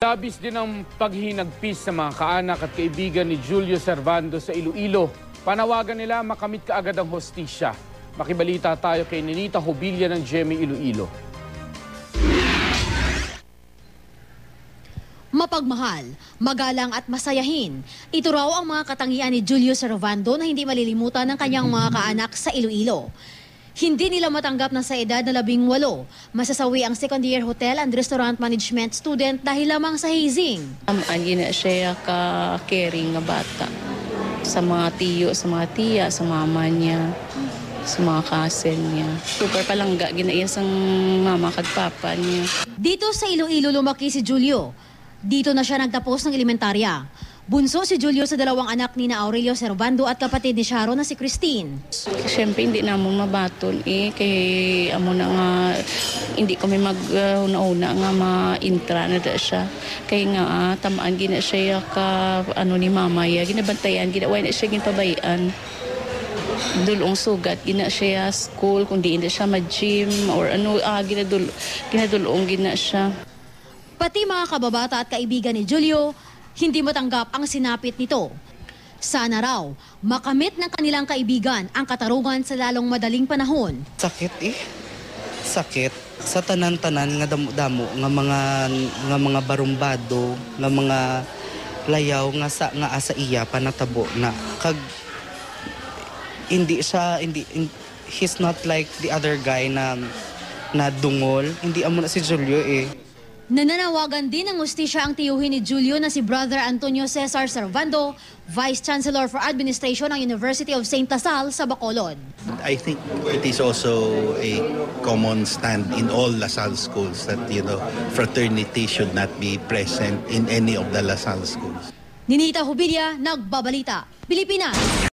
Labis din ang paghinagpis sa mga kaanak at kaibigan ni Julio Servando sa Iloilo. Panawagan nila makamit kaagad ang hostisya. Makibalita tayo kay Ninita Hobilia ng GMA Iloilo. Mapagmahal, magalang at masayahin. Ito raw ang mga katangian ni Julio Servando na hindi malilimutan ng kanyang mga kaanak sa Iloilo. Hindi nila matanggap na sa edad na 18, masasawi ang second-year hotel and restaurant management student dahil lamang sa hazing. Agi na siya ka-caring nga bata sa mga tiyo, sa mga tiya, sa mama niya, sa mga cousin niya. Super palangga, ginaiya sang mama kag papa niya. Dito sa Iloilo lumaki si Julio. Dito na siya nagtapos ng elementarya. Bunso si Julio sa dalawang anak ni na Aurelio Servando at kapatid ni Sharon na si Christine. Siyempre hindi na mo mabaton kay amo na nga hindi kami mag-una nga ma-intra na da siya. Kay nga tamaan gina siya ka ni mama ya ginabantayan ginawa na siya ginpabayan. Dulong sugat gina siya school kung di na siya ma-gym or ginadulong gina siya. Pati mga kababata at kaibigan ni Julio hindi matanggap ang sinapit nito. Sana raw, makamit ng kanilang kaibigan ang katarungan sa lalong madaling panahon. Sakit Sakit. Sa tanan-tanan nga damo-damo nga mga barumbado, nga mga layaw nga asa iya panatabo na kag he's not like the other guy na dungol. Hindi amo na si Julio Nananawagan din ng hustisya ang tiyuhin ni Julio na si Brother Antonio Cesar Servando, Vice Chancellor for Administration ng University of St. Lasal sa Bacolod. I think it is also a common stand in all Lasal schools that, fraternity should not be present in any of the Lasal schools. Ninita Hobilia, Nagbabalita, Pilipinas.